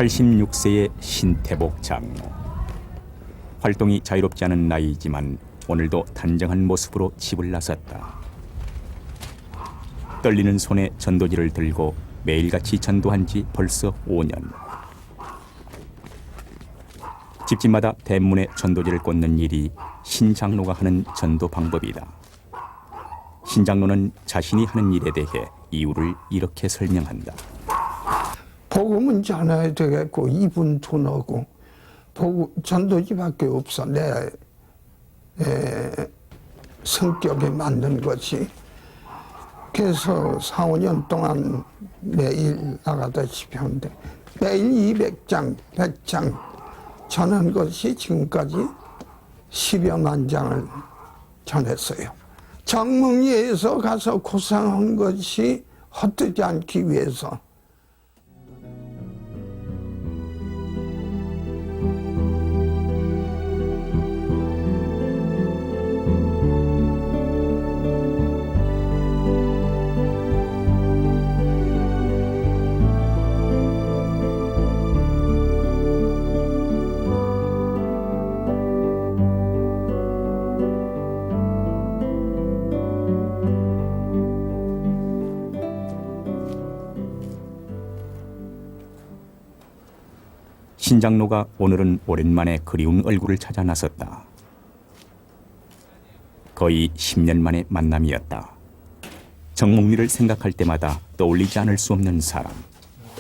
(86세의) 신태복 장로. 활동이 자유롭지 않은 나이이지만 오늘도 단정한 모습으로 집을 나섰다. 떨리는 손에 전도지를 들고 매일같이 전도한 지 벌써 5년. 집집마다 대문에 전도지를 꽂는 일이 신장로가 하는 전도 방법이다. 신장로는 자신이 하는 일에 대해 이유를 이렇게 설명한다. 복음은 전해야 되겠고 입은 둔하고 전도지밖에 없어. 내 성격에 맞는 것이. 그래서 4, 5년 동안 매일 나가다시피 하는데 매일 200장, 100장 전한 것이 지금까지 10여만 장을 전했어요. 정몽리에서 가서 고생한 것이 헛되지 않기 위해서. 신장로가 오늘은 오랜만에 그리운 얼굴을 찾아 나섰다. 거의 10년 만의 만남이었다. 정몽리를 생각할 때마다 떠올리지 않을 수 없는 사람.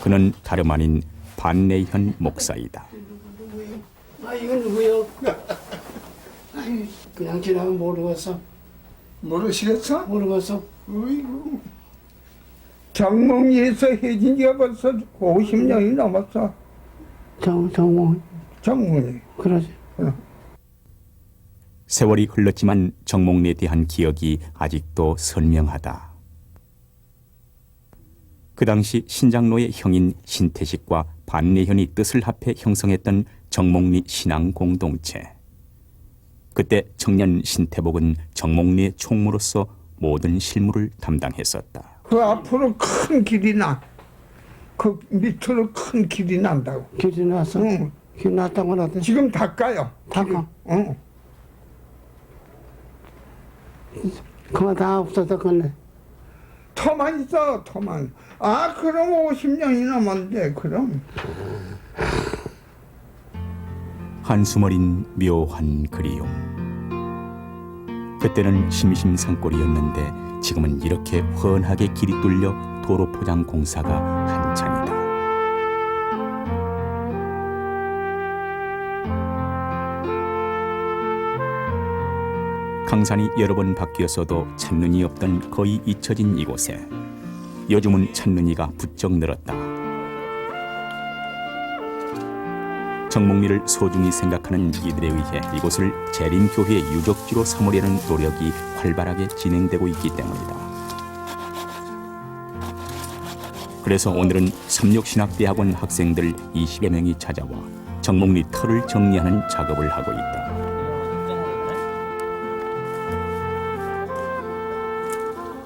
그는 다름 아닌 반내현 목사이다. 이건 누구요? 그냥 지나면 모르겠어. 모르시겠어? 모르겠어. 어이구. 정몽리에서 해진 지가 벌써 50년이 넘었어. 정몽. 정몽리. 그러지. 세월이 흘렀지만 정몽리에 대한 기억이 아직도 선명하다. 그 당시 신장로의 형인 신태식과 반내현이 뜻을 합해 형성했던 정몽리 신앙 공동체. 그때 청년 신태복은 정몽리의 총무로서 모든 실무를 담당했었다. 그 앞으로 큰 길이 나. 그 밑으로 큰 길이 난다고. 길이 났어? 응. 길 났다고 나한테. 지금 닦아요. 닦아? 응. 그만 다 없어서 그네. 터만 있어, 터만. 아, 그럼 50년이 넘었는데, 그럼. 한숨 어린 묘한 그리움. 그때는 심심산골이었는데 지금은 이렇게 훤하게 길이 뚫려 도로 포장 공사가 한창이다. 강산이 여러 번 바뀌었어도 찾눈이 없던 거의 잊혀진 이곳에 요즘은 찾눈이가 부쩍 늘었다. 정몽리를 소중히 생각하는 이들에 의해 이곳을 재림교회의 유적지로 삼으려는 노력이 활발하게 진행되고 있기 때문이다. 그래서 오늘은 삼육신학대학원 학생들 20여 명이 찾아와 정몽리 터를 정리하는 작업을 하고 있다.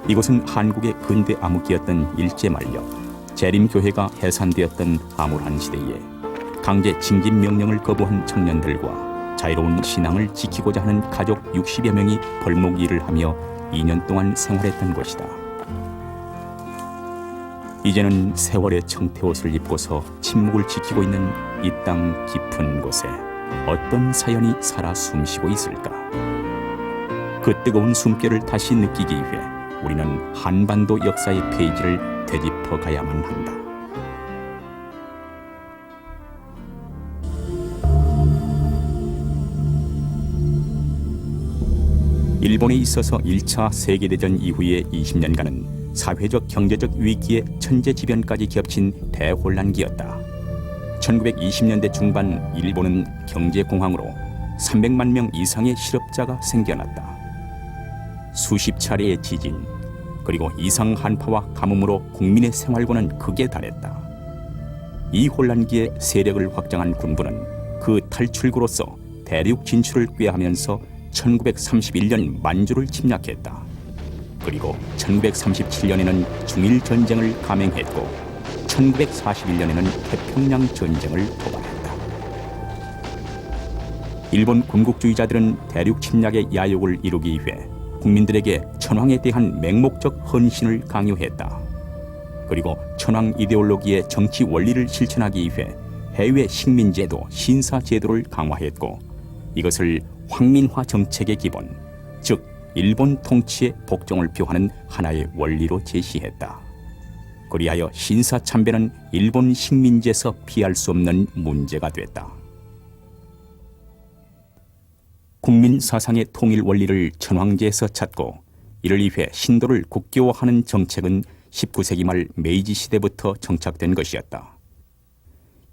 이곳은 한국의 근대 암흑기였던 일제만력, 재림교회가 해산되었던 암울한 시대에 강제 징집 명령을 거부한 청년들과 자유로운 신앙을 지키고자 하는 가족 60여 명이 벌목 일을 하며 2년 동안 생활했던 곳이다. 이제는 세월의 청태옷을 입고서 침묵을 지키고 있는 이 땅 깊은 곳에 어떤 사연이 살아 숨쉬고 있을까? 그 뜨거운 숨결을 다시 느끼기 위해 우리는 한반도 역사의 페이지를 되짚어 가야만 한다. 일본에 있어서 1차 세계대전 이후의 20년간은 사회적 경제적 위기에 천재지변까지 겹친 대혼란기였다. 1920년대 중반 일본은 경제공황으로 300만 명 이상의 실업자가 생겨났다. 수십 차례의 지진, 그리고 이상 한파와 가뭄으로 국민의 생활고는 극에 달했다. 이 혼란기에 세력을 확장한 군부는 그 탈출구로서 대륙 진출을 꾀하면서 1931년 만주를 침략했다. 그리고 1937년에는 중일전쟁을 감행했고 1941년에는 태평양 전쟁을 도발했다. 일본 군국주의자들은 대륙 침략의 야욕을 이루기 위해 국민들에게 천황에 대한 맹목적 헌신을 강요했다. 그리고 천황 이데올로기의 정치 원리를 실천하기 위해 해외 식민제도, 신사제도를 강화했고 이것을 황민화 정책의 기본, 즉 일본 통치의 복종을 표하는 하나의 원리로 제시했다. 그리하여 신사참배는 일본 식민지에서 피할 수 없는 문제가 됐다. 국민 사상의 통일 원리를 천황제에서 찾고 이를 위해 신도를 국교화하는 정책은 19세기 말 메이지 시대부터 정착된 것이었다.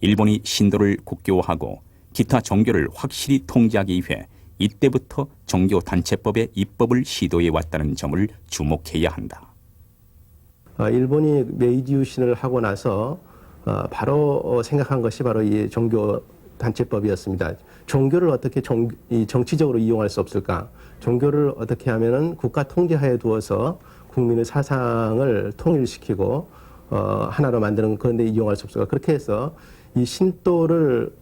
일본이 신도를 국교화하고 기타 종교를 확실히 통제하기 위해 이때부터 종교단체법의 입법을 시도해 왔다는 점을 주목해야 한다. 일본이 메이지 유신을 하고 나서 바로 생각한 것이 바로 이 종교단체법이었습니다. 종교를 어떻게 정치적으로 이용할 수 없을까? 종교를 어떻게 하면은 국가 통제하에 두어서 국민의 사상을 통일시키고 하나로 만드는 그런 데 이용할 수 없을까? 그렇게 해서 이 신도를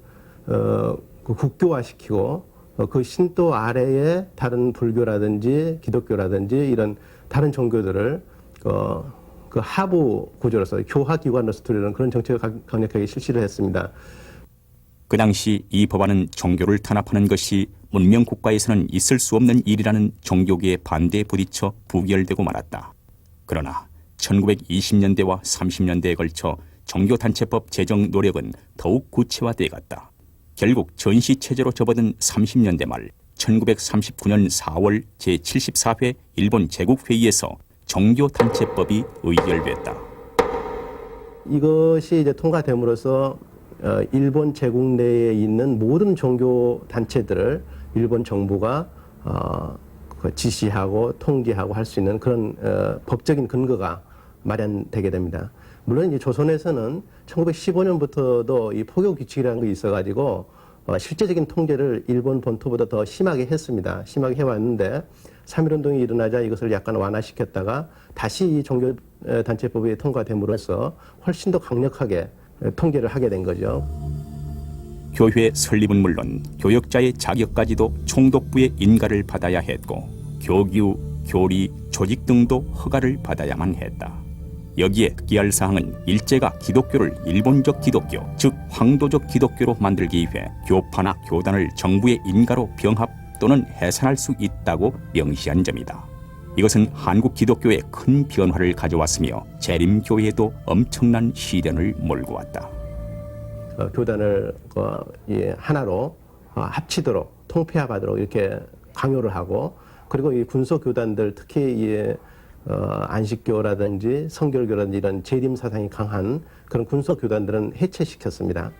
국교화시키고 그 신도 아래에 다른 불교라든지 기독교라든지 이런 다른 종교들을 그 하부 구조로서 교화기관으로서 두려는 그런 정책을 강력하게 실시를 했습니다. 그 당시 이 법안은 종교를 탄압하는 것이 문명 국가에서는 있을 수 없는 일이라는 종교계의 반대에 부딪혀 부결되고 말았다. 그러나 1920년대와 30년대에 걸쳐 종교단체법 제정 노력은 더욱 구체화돼 갔다. 결국 전시체제로 접어든 30년대 말 1939년 4월 제74회 일본 제국회의에서 종교단체법이 의결됐다. 이것이 이제 통과됨으로써 일본 제국 내에 있는 모든 종교 단체들을 일본 정부가 지시하고 통제하고 할 수 있는 그런 법적인 근거가 마련되게 됩니다. 물론 이제 조선에서는 1915년부터도 이 포교 규칙이라는 게 있어가지고 실제적인 통제를 일본 본토보다 더 심하게 했습니다. 심하게 해왔는데 3.1운동이 일어나자 이것을 약간 완화시켰다가 다시 이 종교단체법이 통과됨으로써 훨씬 더 강력하게 통제를 하게 된 거죠. 교회 설립은 물론 교역자의 자격까지도 총독부의 인가를 받아야 했고 교규, 교리, 조직 등도 허가를 받아야만 했다. 여기에 특이할 사항은 일제가 기독교를 일본적 기독교, 즉 황도적 기독교로 만들기 위해 교파나 교단을 정부의 인가로 병합 또는 해산할 수 있다고 명시한 점이다. 이것은 한국 기독교에 큰 변화를 가져왔으며 재림교회에도 엄청난 시련을 몰고 왔다. 교단을 하나로 합치도록 통폐합하도록 이렇게 강요를 하고 그리고 이 군소 교단들 특히 안식교라든지 성결교라든지 이런 재림 사상이 강한 그런 군소 교단들은 해체시켰습니다.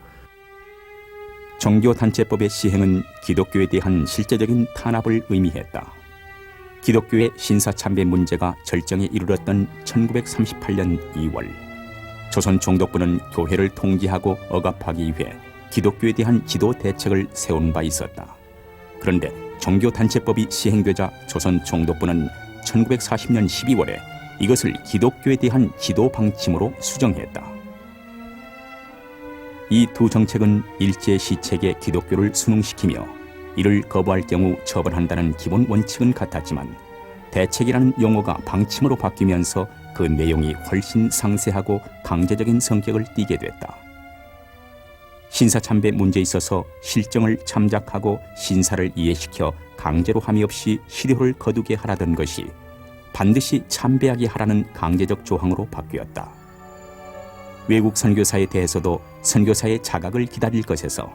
종교단체법의 시행은 기독교에 대한 실제적인 탄압을 의미했다. 기독교의 신사참배 문제가 절정에 이르렀던 1938년 2월 조선 총독부는 교회를 통제하고 억압하기 위해 기독교에 대한 지도 대책을 세운 바 있었다. 그런데 종교단체법이 시행되자 조선 총독부는 1940년 12월에 이것을 기독교에 대한 지도 방침으로 수정했다. 이 두 정책은 일제 시책에 기독교를 순응시키며 이를 거부할 경우 처벌한다는 기본 원칙은 같았지만 대책이라는 용어가 방침으로 바뀌면서 그 내용이 훨씬 상세하고 강제적인 성격을 띠게 됐다. 신사참배 문제에 있어서 실정을 참작하고 신사를 이해시켜 강제로 함이 없이 실효를 거두게 하라던 것이 반드시 참배하게 하라는 강제적 조항으로 바뀌었다. 외국 선교사에 대해서도 선교사의 자각을 기다릴 것에서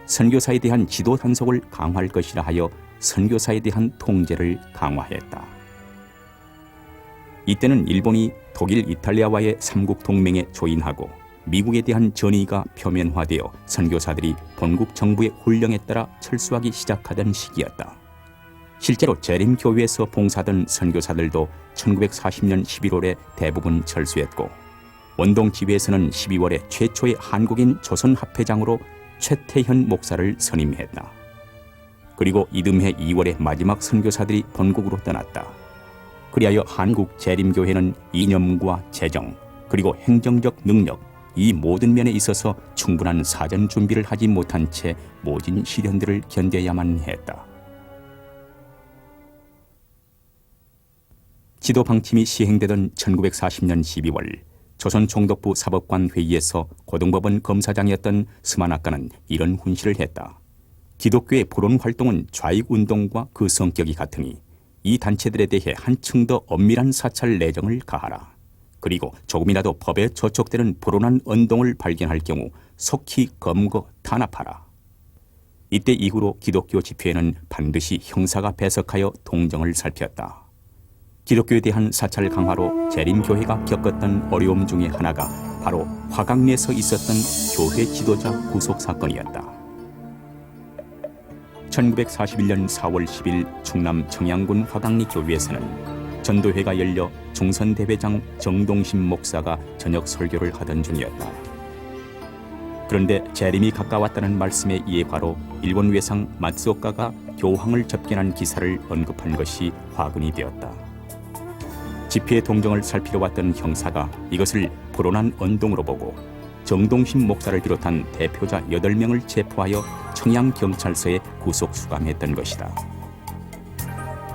선교사에 대한 지도 단속을 강화할 것이라 하여 선교사에 대한 통제를 강화했다. 이때는 일본이 독일, 이탈리아와의 삼국 동맹에 조인하고 미국에 대한 전의가 표면화되어 선교사들이 본국 정부의 훈령에 따라 철수하기 시작하던 시기였다. 실제로 재림교회에서 봉사하던 선교사들도 1940년 11월에 대부분 철수했고 원동지회에서는 12월에 최초의 한국인 조선합회장으로 최태현 목사를 선임했다. 그리고 이듬해 2월에 마지막 선교사들이 본국으로 떠났다. 그리하여 한국 재림교회는 이념과 재정 그리고 행정적 능력 이 모든 면에 있어서 충분한 사전 준비를 하지 못한 채 모진 시련들을 견뎌야만 했다. 지도 방침이 시행되던 1940년 12월 조선 총독부 사법관 회의에서 고등법원 검사장이었던 스만학관은 이런 훈시를 했다. 기독교의 포론 활동은 좌익운동과 그 성격이 같으니 이 단체들에 대해 한층 더 엄밀한 사찰 내정을 가하라. 그리고 조금이라도 법에 저촉되는 불온한 언동을 발견할 경우 속히 검거 탄압하라. 이때 이후로 기독교 집회에는 반드시 형사가 배석하여 동정을 살폈다. 기독교에 대한 사찰 강화로 재림교회가 겪었던 어려움 중에 하나가 바로 화강리에서 있었던 교회 지도자 구속 사건이었다. 1941년 4월 10일 충남 청양군 화강리 교회에서는 전도회가 열려 중선대회장 정동심 목사가 저녁 설교를 하던 중이었다. 그런데 재림이 가까웠다는 말씀의 예화로 일본 외상 마츠오카가 교황을 접견한 기사를 언급한 것이 화근이 되었다. 집회 동정을 살피러 왔던 형사가 이것을 불온한 언동으로 보고 정동심 목사를 비롯한 대표자 8명을 체포하여 청양경찰서에 구속 수감했던 것이다.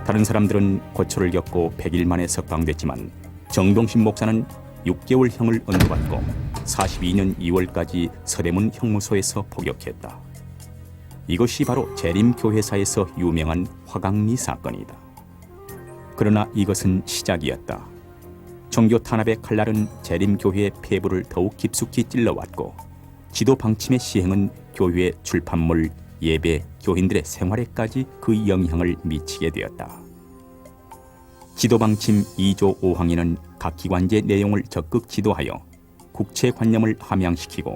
다른 사람들은 고초를 겪고 100일 만에 석방됐지만 정동심 목사는 6개월형을 언도받고 42년 2월까지 서대문 형무소에서 복역했다. 이것이 바로 재림교회사에서 유명한 화강리 사건이다. 그러나 이것은 시작이었다. 종교 탄압의 칼날은 재림교회의 폐부를 더욱 깊숙이 찔러왔고 지도 방침의 시행은 교회의 출판물, 예배, 교인들의 생활에까지 그 영향을 미치게 되었다. 지도 방침 2조 5항에는 각 기관제 내용을 적극 지도하여 국채관념을 함양시키고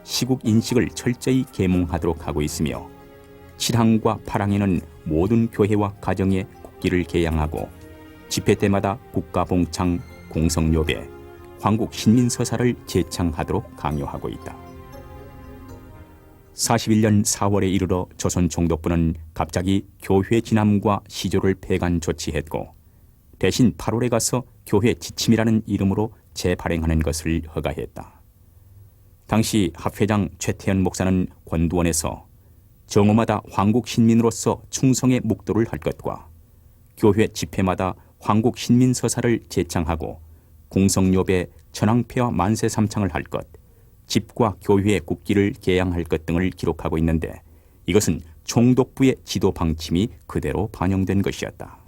시국 인식을 철저히 계몽하도록 하고 있으며 7항과 8항에는 모든 교회와 가정에 국기를 개양하고 집회 때마다 국가봉창, 공성묘배, 황국신민서사를 제창하도록 강요하고 있다. 41년 4월에 이르러 조선 총독부는 갑자기 교회 진함과 시조를 폐간 조치했고 대신 8월에 가서 교회 지침이라는 이름으로 재발행하는 것을 허가했다. 당시 합회장 최태현 목사는 권두원에서 정오마다 황국신민으로서 충성의 묵도를 할 것과 교회 집회마다 황국신민서사를 제창하고 공성묘배, 천황폐와 만세삼창을 할 것, 집과 교회의 국기를 개양할 것 등을 기록하고 있는데 이것은 총독부의 지도 방침이 그대로 반영된 것이었다.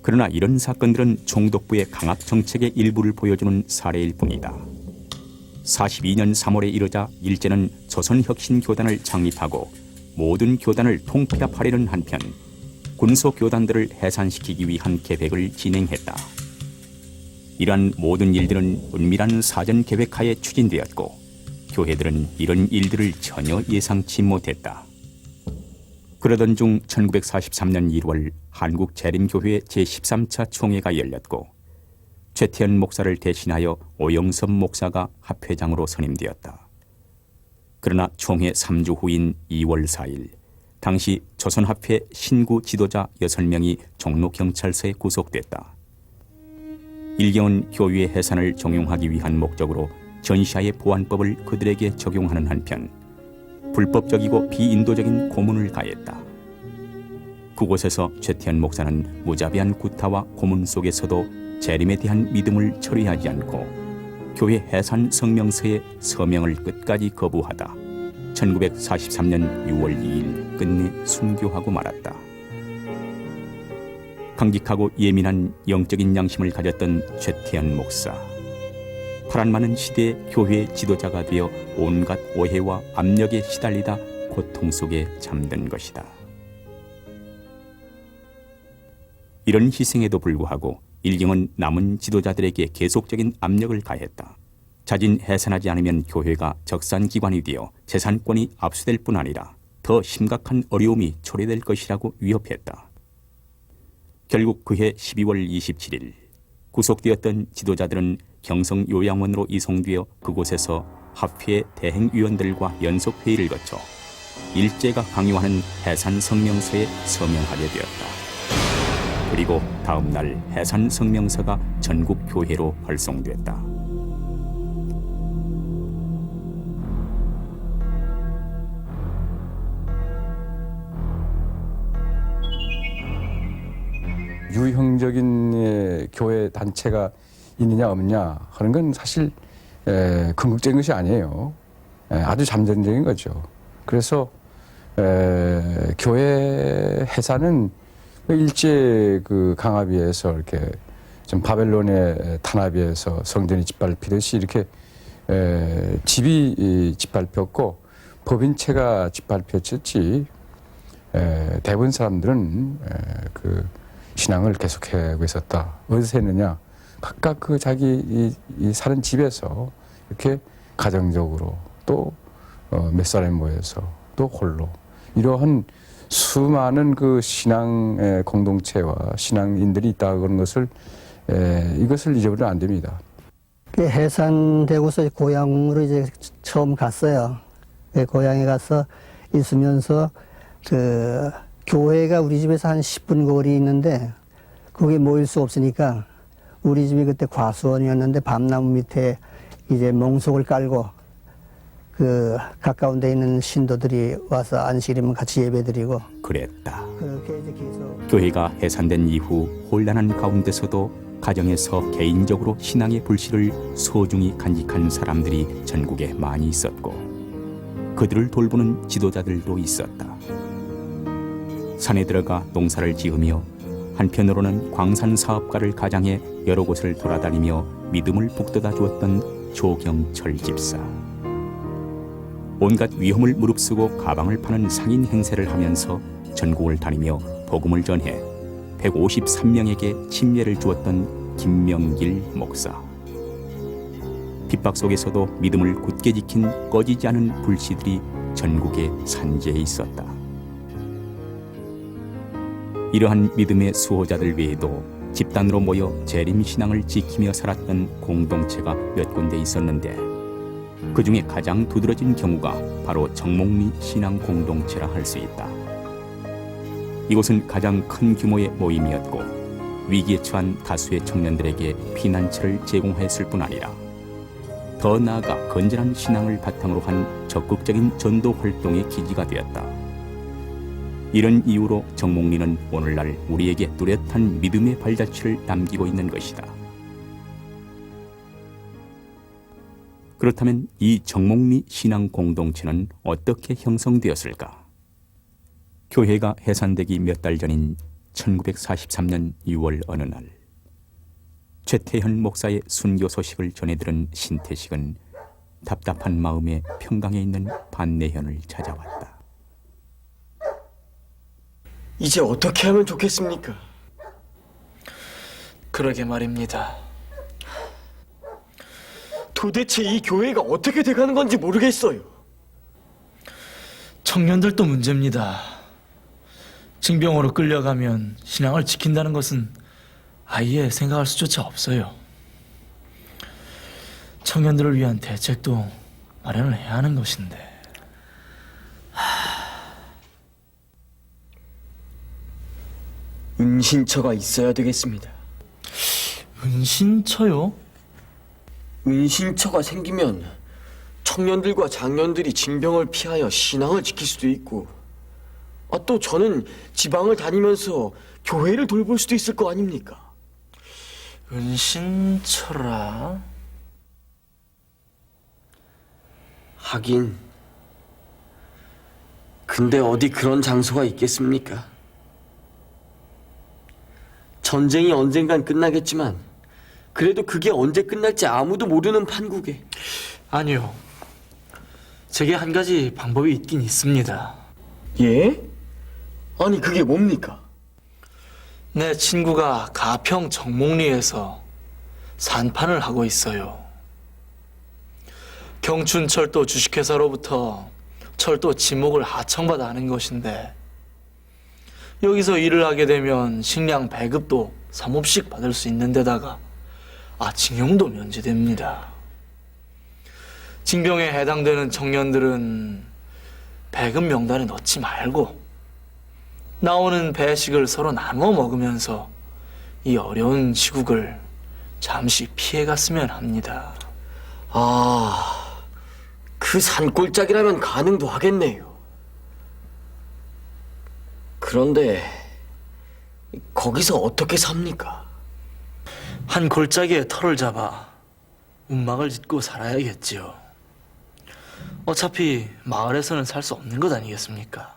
그러나 이런 사건들은 총독부의 강압 정책의 일부를 보여주는 사례일 뿐이다. 42년 3월에 이르자 일제는 조선혁신교단을 창립하고 모든 교단을 통폐합하려는 한편 군소교단들을 해산시키기 위한 계획을 진행했다. 이러한 모든 일들은 은밀한 사전 계획하에 추진되었고 교회들은 이런 일들을 전혀 예상치 못했다. 그러던 중 1943년 1월 한국재림교회 제13차 총회가 열렸고 최태현 목사를 대신하여 오영섭 목사가 합회장으로 선임되었다. 그러나 총회 3주 후인 2월 4일 당시 조선합회 신구 지도자 6명이 종로경찰서에 구속됐다. 일경은 교회 해산을 종용하기 위한 목적으로 전시아의 보안법을 그들에게 적용하는 한편 불법적이고 비인도적인 고문을 가했다. 그곳에서 최태현 목사는 무자비한 구타와 고문 속에서도 재림에 대한 믿음을 철회하지 않고 교회 해산 성명서에 서명을 끝까지 거부하다 1943년 6월 2일 끝내 순교하고 말았다. 강직하고 예민한 영적인 양심을 가졌던 최태현 목사. 파란 많은 시대의 교회 지도자가 되어 온갖 오해와 압력에 시달리다 고통 속에 잠든 것이다. 이런 희생에도 불구하고 일경은 남은 지도자들에게 계속적인 압력을 가했다. 자진 해산하지 않으면 교회가 적산기관이 되어 재산권이 압수될 뿐 아니라 더 심각한 어려움이 초래될 것이라고 위협했다. 결국 그해 12월 27일 구속되었던 지도자들은 경성요양원으로 이송되어 그곳에서 합회 대행위원들과 연속회의를 거쳐 일제가 강요하는 해산 성명서에 서명하게 되었다. 그리고 다음 날 해산 성명서가 전국 교회로 발송됐다. 유형적인 교회 단체가 있느냐 없느냐 하는 건 사실 궁극적인 것이 아니에요. 아주 잠재적인 거죠. 그래서 교회 해산은 일제 그 강압위에서 이렇게 좀 바벨론의 탄압위에서 성전이 짓밟히듯이 이렇게 집이 짓밟혔고 법인체가 짓밟혔지 대부분 사람들은 그 신앙을 계속하고 있었다. 어디서 했느냐? 각각 그 자기 이 사는 집에서 이렇게 가정적으로 또 몇 사람이 모여서 또 홀로 이러한 수많은 그 신앙 공동체와 신앙인들이 있다 그런 것을 이것을 잊어버리면 안 됩니다. 해산되고서 고향으로 이제 처음 갔어요. 고향에 가서 있으면서 그 교회가 우리 집에서 한 10분 거리 있는데 거기 모일 수 없으니까 우리 집이 그때 과수원이었는데 밤나무 밑에 이제 몽석을 깔고 그 가까운 데 있는 신도들이 와서 안식일이면 같이 예배드리고 그랬다. 그렇게 이제 계속 교회가 해산된 이후 혼란한 가운데서도 가정에서 개인적으로 신앙의 불씨를 소중히 간직한 사람들이 전국에 많이 있었고 그들을 돌보는 지도자들도 있었다. 산에 들어가 농사를 지으며 한편으로는 광산 사업가를 가장해 여러 곳을 돌아다니며 믿음을 북돋아 주었던 조경철 집사. 온갖 위험을 무릅쓰고 가방을 파는 상인 행세를 하면서 전국을 다니며 복음을 전해 153명에게 침례를 주었던 김명길 목사. 핍박 속에서도 믿음을 굳게 지킨 꺼지지 않은 불씨들이 전국에 산재해 있었다. 이러한 믿음의 수호자들 외에도 집단으로 모여 재림신앙을 지키며 살았던 공동체가 몇 군데 있었는데 그 중에 가장 두드러진 경우가 바로 정목리 신앙 공동체라 할 수 있다. 이곳은 가장 큰 규모의 모임이었고 위기에 처한 다수의 청년들에게 피난처를 제공했을 뿐 아니라 더 나아가 건전한 신앙을 바탕으로 한 적극적인 전도 활동의 기지가 되었다. 이런 이유로 정목리는 오늘날 우리에게 뚜렷한 믿음의 발자취를 남기고 있는 것이다. 그렇다면 이 정목리 신앙 공동체는 어떻게 형성되었을까? 교회가 해산되기 몇 달 전인 1943년 6월 어느 날 최태현 목사의 순교 소식을 전해들은 신태식은 답답한 마음에 평강에 있는 반내현을 찾아왔다. 이제 어떻게 하면 좋겠습니까? 그러게 말입니다. 도대체 이 교회가 어떻게 돼가는 건지 모르겠어요. 청년들도 문제입니다. 징병으로 끌려가면 신앙을 지킨다는 것은 아예 생각할 수조차 없어요. 청년들을 위한 대책도 마련을 해야 하는 것인데. 은신처가 있어야 되겠습니다. 은신처요? 은신처가 생기면 청년들과 장년들이 징병을 피하여 신앙을 지킬 수도 있고 또 저는 지방을 다니면서 교회를 돌볼 수도 있을 거 아닙니까? 은신처라? 하긴 근데 어디 그런 장소가 있겠습니까? 전쟁이 언젠간 끝나겠지만 그래도 그게 언제 끝날지 아무도 모르는 판국에. 아니요. 제게 한 가지 방법이 있긴 있습니다. 예? 아니 그게 뭡니까? 내 친구가 가평 정목리에서 산판을 하고 있어요. 경춘철도 주식회사로부터 철도 지목을 하청받아 하는 것인데 여기서 일을 하게 되면 식량 배급도 3업씩 받을 수 있는 데다가 징용도 면제됩니다. 징병에 해당되는 청년들은 배급 명단에 넣지 말고 나오는 배식을 서로 나눠 먹으면서 이 어려운 시국을 잠시 피해갔으면 합니다. 그 산골짜기라면 가능도 하겠네요. 그런데 거기서 어떻게 삽니까? 한 골짜기에 터를 잡아 움막을 짓고 살아야겠지요. 어차피 마을에서는 살 수 없는 것 아니겠습니까?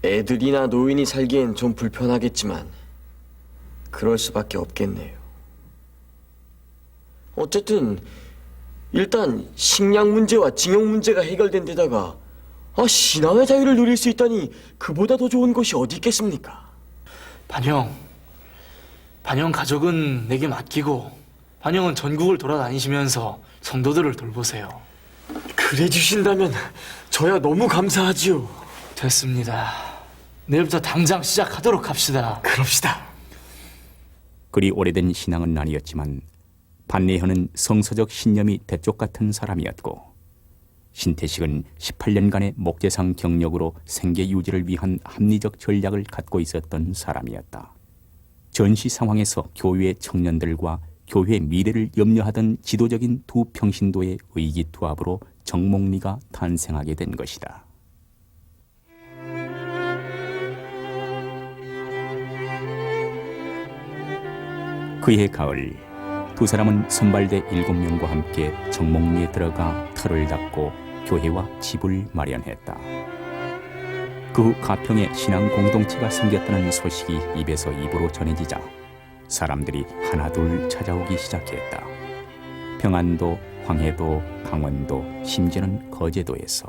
애들이나 노인이 살기엔 좀 불편하겠지만 그럴 수밖에 없겠네요. 어쨌든 일단 식량 문제와 징용 문제가 해결된 데다가 신앙의 자유를 누릴 수 있다니 그보다 더 좋은 것이 어디 있겠습니까? 반영 가족은 내게 맡기고 반영은 전국을 돌아다니시면서 성도들을 돌보세요. 그래 주신다면 저야 너무 감사하지요. 됐습니다. 내일부터 당장 시작하도록 합시다. 그럽시다. 그리 오래된 신앙은 아니었지만 반내현은 성서적 신념이 대쪽 같은 사람이었고 신태식은 18년간의 목재상 경력으로 생계 유지를 위한 합리적 전략을 갖고 있었던 사람이었다. 전시 상황에서 교회 청년들과 교회 미래를 염려하던 지도적인 두 평신도의 의기투합으로 정목리가 탄생하게 된 것이다. 그해 가을 두 사람은 선발대 7명과 함께 정목리에 들어가 터를 닦고 교회와 집을 마련했다. 그 후 가평에 신앙 공동체가 생겼다는 소식이 입에서 입으로 전해지자 사람들이 하나둘 찾아오기 시작했다. 평안도, 황해도, 강원도, 심지어는 거제도에서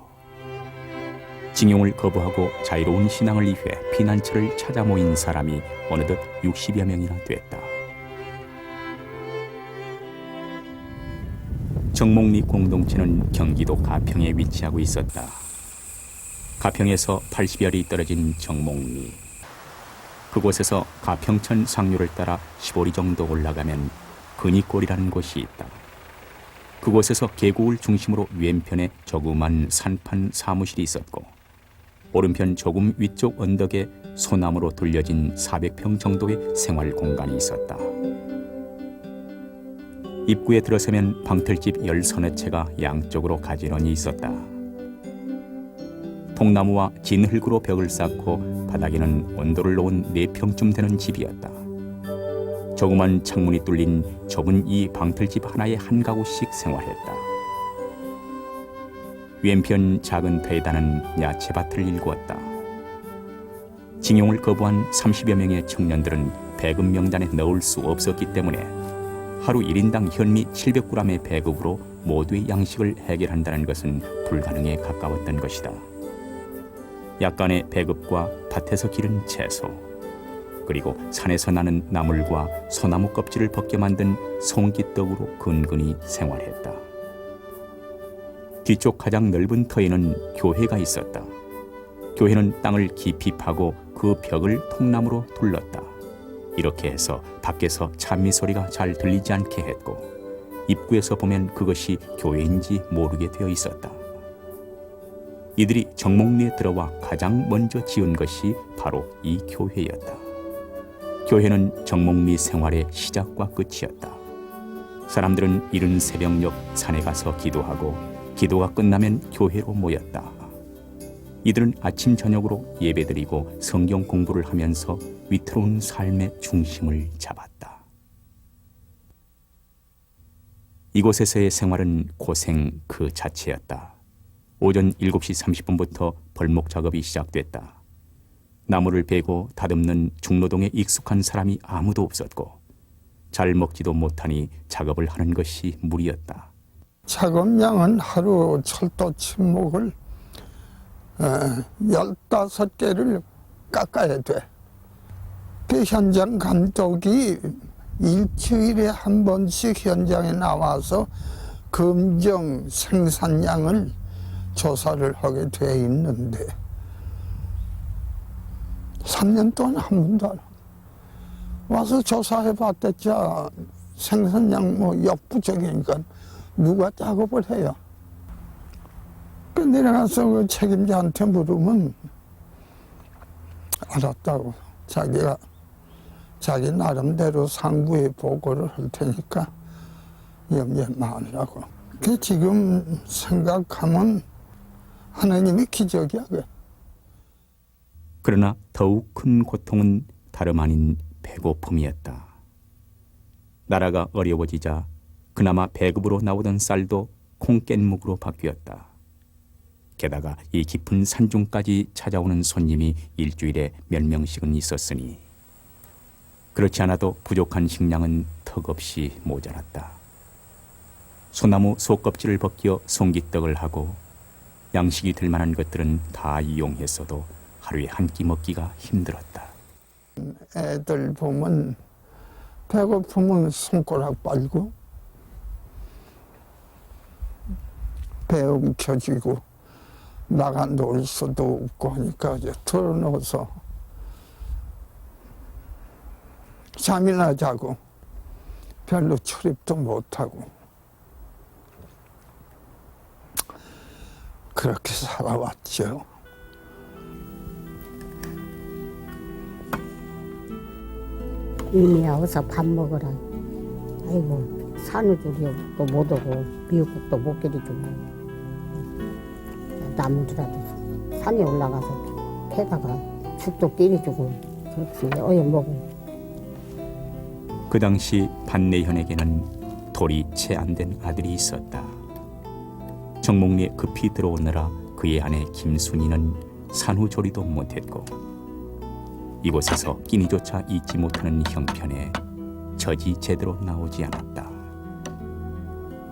징용을 거부하고 자유로운 신앙을 위해 피난처를 찾아 모인 사람이 어느덧 60여 명이나 됐다. 정목리 공동체는 경기도 가평에 위치하고 있었다. 가평에서 80여리 떨어진 정목리. 그곳에서 가평천 상류를 따라 15리 정도 올라가면 근이골이라는 곳이 있다. 그곳에서 계곡을 중심으로 왼편에 조그만 산판 사무실이 있었고 오른편 조금 위쪽 언덕에 소나무로 둘려진 400평 정도의 생활 공간이 있었다. 입구에 들어서면 방틀집 10서너 채가 양쪽으로 가지런히 있었다. 통나무와 진흙으로 벽을 쌓고 바닥에는 온도를 놓은 4평쯤 되는 집이었다. 조그만 창문이 뚫린 좁은 이 방틀집 하나에 한 가구씩 생활했다. 왼편 작은 터에다는 야채밭을 일구었다. 징용을 거부한 30여 명의 청년들은 배급 명단에 넣을 수 없었기 때문에 하루 1인당 현미 700g의 배급으로 모두의 양식을 해결한다는 것은 불가능에 가까웠던 것이다. 약간의 배급과 밭에서 기른 채소, 그리고 산에서 나는 나물과 소나무 껍질을 벗겨 만든 송기떡으로 근근히 생활했다. 뒤쪽 가장 넓은 터에는 교회가 있었다. 교회는 땅을 깊이 파고 그 벽을 통나무로 둘렀다. 이렇게 해서 밖에서 찬미 소리가 잘 들리지 않게 했고 입구에서 보면 그것이 교회인지 모르게 되어 있었다. 이들이 정목리에 들어와 가장 먼저 지은 것이 바로 이 교회였다. 교회는 정목리 생활의 시작과 끝이었다. 사람들은 이른 새벽녘 산에 가서 기도하고 기도가 끝나면 교회로 모였다. 이들은 아침 저녁으로 예배드리고 성경 공부를 하면서 위태로운 삶의 중심을 잡았다. 이곳에서의 생활은 고생 그 자체였다. 오전 7시 30분부터 벌목 작업이 시작됐다. 나무를 베고 다듬는 중노동에 익숙한 사람이 아무도 없었고 잘 먹지도 못하니 작업을 하는 것이 무리였다. 작업량은 하루 철도 침목을 15개를 깎아야 돼. 그 현장 감독이 일주일에 한 번씩 현장에 나와서 검정 생산량을 조사를 하게 돼 있는데 3년 동안 한 번도 안 하고 와서 조사해 봤댔자 생산량 역부족이니까 누가 작업을 해요. 그 내려가서 그 책임자한테 물으면 알았다고 자기가 자기 나름대로 상부에 보고를 할 테니까 염려 말라고. 그 지금 생각하면 하나님이 기적이야. 그러나 더욱 큰 고통은 다름 아닌 배고픔이었다. 나라가 어려워지자 그나마 배급으로 나오던 쌀도 콩깻묵으로 바뀌었다. 게다가 이 깊은 산중까지 찾아오는 손님이 일주일에 몇 명씩은 있었으니 그렇지 않아도 부족한 식량은 턱없이 모자랐다. 소나무 속껍질을 벗겨 송기떡을 하고 양식이 될 만한 것들은 다 이용했어도 하루에 한 끼 먹기가 힘들었다. 애들 보면 배고프면 손가락 빨고 배 움켜쥐고 나가 놀 수도 없고 하니까 이제 털어놓아서 잠이나 자고 별로 출입도 못하고 그렇게 살아왔죠. 이미야 어서 밥 먹어라. 아이고 산후조리도 못 오고 미역국도 못 끓여주고 나물이라도 산에 올라가서 패다가 죽도 끓여주고 그렇게 어여 먹어. 그 당시 반내현에게는 돌이 채 안 된 아들이 있었다. 정목리에 급히 들어오느라 그의 아내 김순이는 산후조리도 못했고 이곳에서 끼니조차 잊지 못하는 형편에 젖이 제대로 나오지 않았다.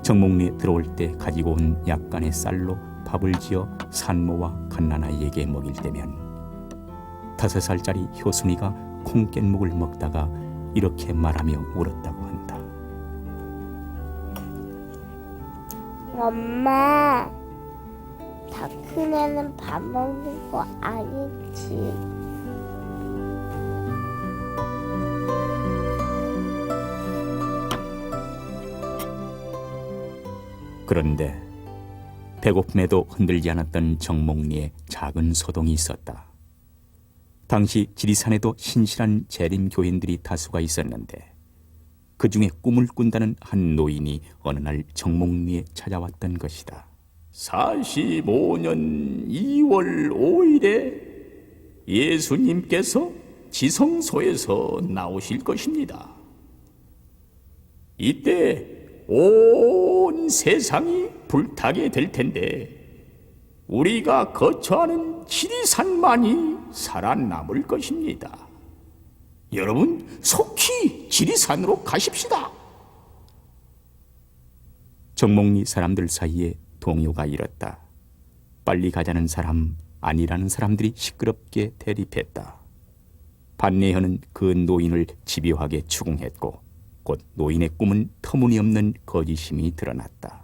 정목리에 들어올 때 가지고 온 약간의 쌀로 밥을 지어 산모와 갓난아이에게 먹일 때면 5살짜리 효순이가 콩깻묵을 먹다가 이렇게 말하며 울었다고 한다. 엄마, 다 큰 애는 밥 먹는 거 아니지? 그런데 배고픔에도 흔들지 않았던 정목리에 작은 소동이 있었다. 당시 지리산에도 신실한 재림교인들이 다수가 있었는데 그 중에 꿈을 꾼다는 한 노인이 어느 날 정목리에 찾아왔던 것이다. 45년 2월 5일에 예수님께서 지성소에서 나오실 것입니다. 이때 온 세상이 불타게 될 텐데 우리가 거처하는 지리산만이 살아남을 것입니다. 여러분 속히 지리산으로 가십시다. 정목리 사람들 사이에 동요가 일었다. 빨리 가자는 사람, 아니라는 사람들이 시끄럽게 대립했다. 반내현은 그 노인을 집요하게 추궁했고 곧 노인의 꿈은 터무니없는 거짓임이 드러났다.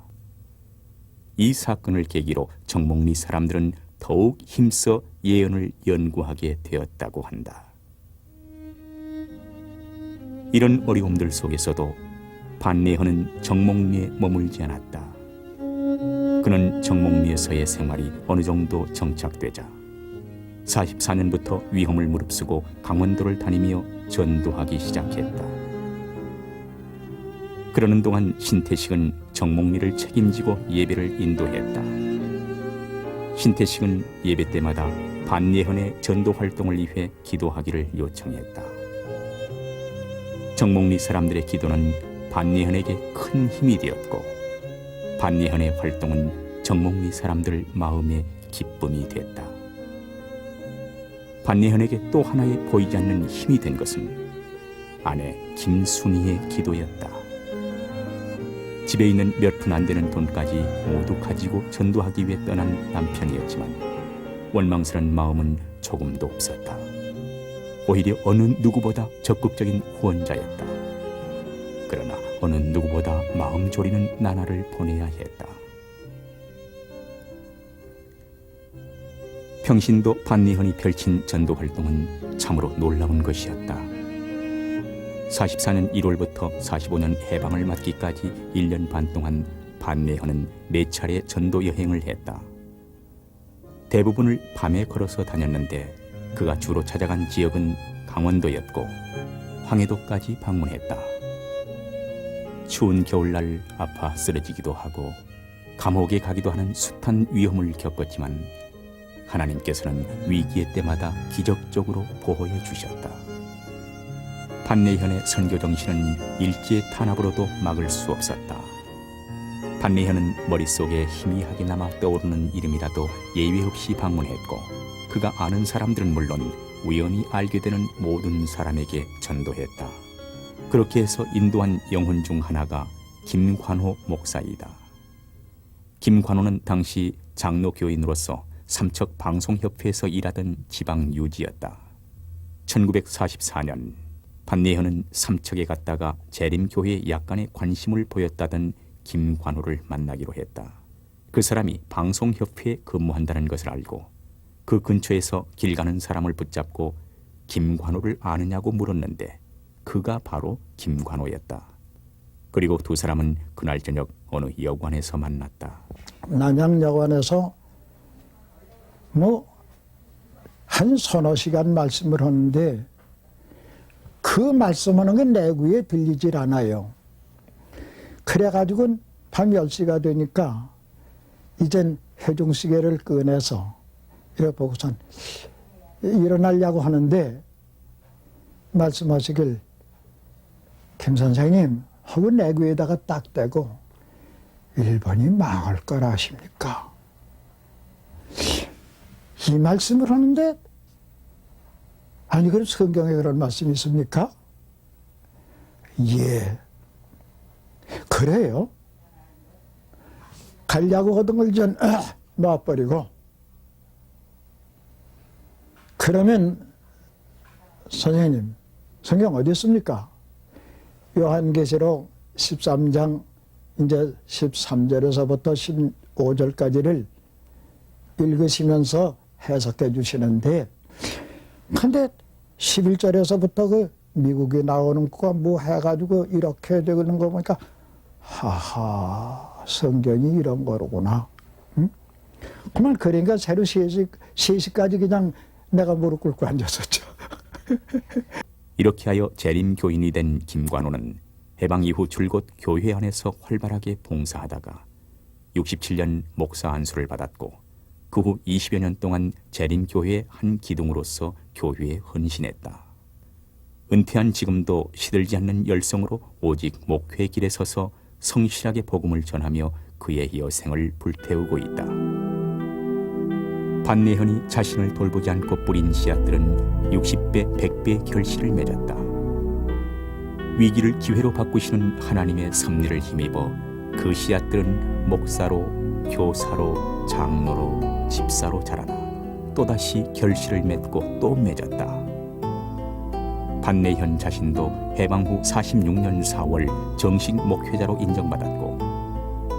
이 사건을 계기로 정목리 사람들은 더욱 힘써 예언을 연구하게 되었다고 한다. 이런 어려움들 속에서도 반내현은 정목리에 머물지 않았다. 그는 정목리에서의 생활이 어느 정도 정착되자 44년부터 위험을 무릅쓰고 강원도를 다니며 전도하기 시작했다. 그러는 동안 신태식은 정목리를 책임지고 예배를 인도했다. 신태식은 예배 때마다 반내현의 전도 활동을 위해 기도하기를 요청했다. 정목리 사람들의 기도는 반내현에게 큰 힘이 되었고 반내현의 활동은 정목리 사람들 마음의 기쁨이 됐다. 반내현에게 또 하나의 보이지 않는 힘이 된 것은 아내 김순이의 기도였다. 집에 있는 몇 푼 안 되는 돈까지 모두 가지고 전도하기 위해 떠난 남편이었지만 원망스러운 마음은 조금도 없었다. 오히려 어느 누구보다 적극적인 후원자였다. 그러나 어느 누구보다 마음 졸이는 나날을 보내야 했다. 평신도 반내현이 펼친 전도 활동은 참으로 놀라운 것이었다. 44년 1월부터 45년 해방을 맞기까지 1년 반 동안 반내현은 4차례 전도 여행을 했다. 대부분을 밤에 걸어서 다녔는데 그가 주로 찾아간 지역은 강원도였고 황해도까지 방문했다. 추운 겨울날 아파 쓰러지기도 하고 감옥에 가기도 하는 숱한 위험을 겪었지만 하나님께서는 위기의 때마다 기적적으로 보호해 주셨다. 판내현의 선교 정신은 일제의 탄압으로도 막을 수 없었다. 판내현은 머릿속에 희미하게 남아 떠오르는 이름이라도 예외 없이 방문했고 그가 아는 사람들은 물론 우연히 알게 되는 모든 사람에게 전도했다. 그렇게 해서 인도한 영혼 중 하나가 김관호 목사이다. 김관호는 당시 장로교인으로서 삼척방송협회에서 일하던 지방 유지였다. 1944년 판내현은 삼척에 갔다가 재림교회에 약간의 관심을 보였다던 김관호를 만나기로 했다. 그 사람이 방송협회에 근무한다는 것을 알고 그 근처에서 길 가는 사람을 붙잡고 김관호를 아느냐고 물었는데 그가 바로 김관호였다. 그리고 두 사람은 그날 저녁 어느 여관에서 만났다. 남양여관에서 한 서너 시간 말씀을 하는데 그 말씀하는 게 내 귀에 들리질 않아요. 그래가지고 밤 10시가 되니까 이젠 회중시계를 꺼내서 이렇게 보고선 일어나려고 하는데 말씀하시길 김 선생님 하고 내 귀에다가 딱 대고 일본이 망할 거라 하십니까? 이 말씀을 하는데 아니 그럼 성경에 그런 말씀이 있습니까? 예. 그래요? 가려고 하던 걸 전 놔버리고 그러면 선생님 성경 어디 있습니까? 요한계시록 13장 이제 13절에서부터 15절까지를 읽으시면서 해석해 주시는데 근데 11절에서부터 그 미국에 나오는 거가 뭐 해가지고 이렇게 되는 거 보니까 하하 성경이 이런 거로구나. 응? 그만 그러니까 새로 3시까지 그냥 내가 무릎 꿇고 앉았었죠. 이렇게 하여 재림교인이 된 김관호는 해방 이후 줄곧 교회 안에서 활발하게 봉사하다가 67년 목사 안수를 받았고 그 후 20여 년 동안 재림교회의 한 기둥으로서 교회에 헌신했다. 은퇴한 지금도 시들지 않는 열성으로 오직 목회의 길에 서서 성실하게 복음을 전하며 그의 여생을 불태우고 있다. 판내현이 자신을 돌보지 않고 뿌린 씨앗들은 60배, 100배의 결실을 맺었다. 위기를 기회로 바꾸시는 하나님의 섭리를 힘입어 그 씨앗들은 목사로, 교사로, 장로로, 집사로 자라나 또다시 결실을 맺고 또 맺었다. 판내현 자신도 해방 후 46년 4월 정식 목회자로 인정받았고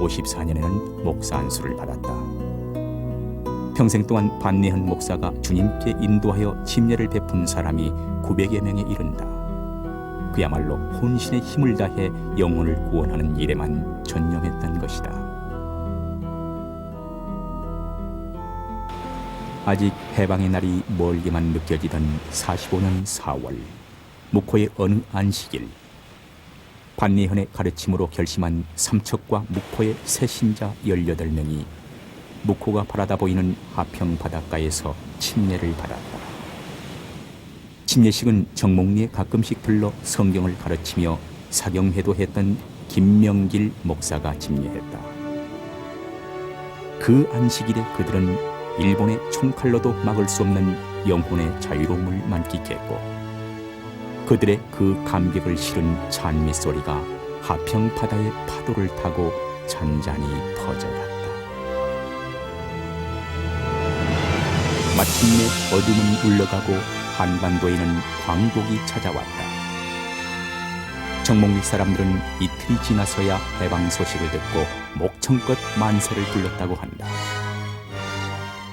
54년에는 목사 안수를 받았다. 평생 동안 판내현 목사가 주님께 인도하여 침례를 베푼 사람이 900여 명에 이른다. 그야말로 혼신의 힘을 다해 영혼을 구원하는 일에만 전념했던 것이다. 아직 해방의 날이 멀게만 느껴지던 45년 4월 묵호의 어느 안식일 판내현의 가르침으로 결심한 삼척과 묵호의 새 신자 18명이 묵호가 바라다 보이는 하평 바닷가에서 침례를 받았다. 침례식은 정목리에 가끔씩 들러 성경을 가르치며 사경회도 했던 김명길 목사가 집례했다. 그 안식일에 그들은 일본의 총칼로도 막을 수 없는 영혼의 자유로움을 만끽했고 그들의 그 감격을 실은 찬미 소리가 하평 바다의 파도를 타고 잔잔히 퍼져갔다. 마침내 어둠은 울러가고 한반도에는 광복이 찾아왔다. 정목리 사람들은 이틀이 지나서야 해방 소식을 듣고 목청껏 만세를 불렀다고 한다.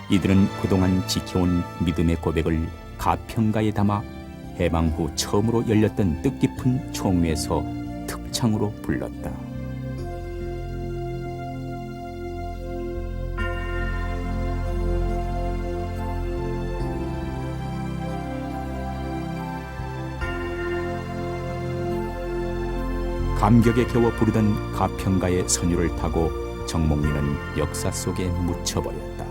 이들은 그동안 지켜온 믿음의 고백을 가평가에 담아 해방 후 처음으로 열렸던 뜻깊은 총회에서 특창으로 불렀다. 감격에 겨워 부르던 가평가의 선율을 타고 정목리는 역사 속에 묻혀버렸다.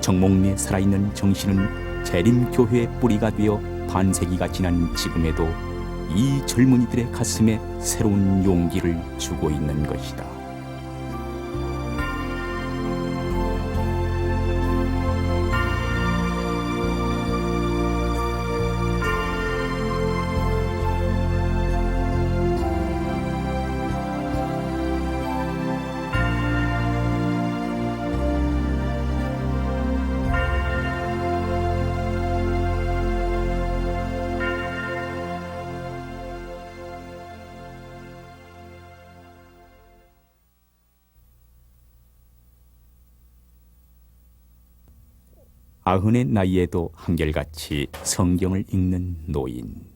정몽리에 살아있는 정신은 재림교회의 뿌리가 되어 반세기가 지난 지금에도 이 젊은이들의 가슴에 새로운 용기를 주고 있는 것이다. 아흔의 나이에도 한결같이 성경을 읽는 노인.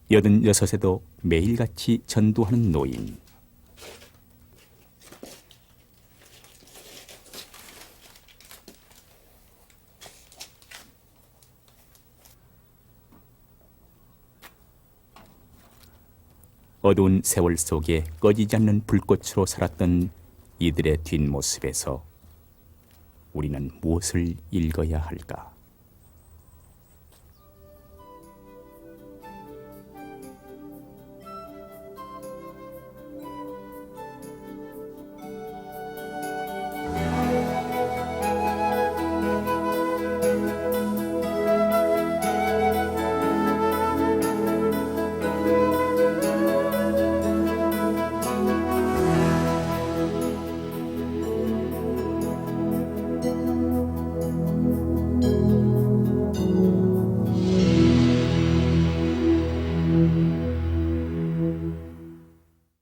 86에도 매일같이 전도하는 노인. 어두운 세월 속에 꺼지지 않는 불꽃으로 살았던 이들의 뒷모습에서 우리는 무엇을 읽어야 할까?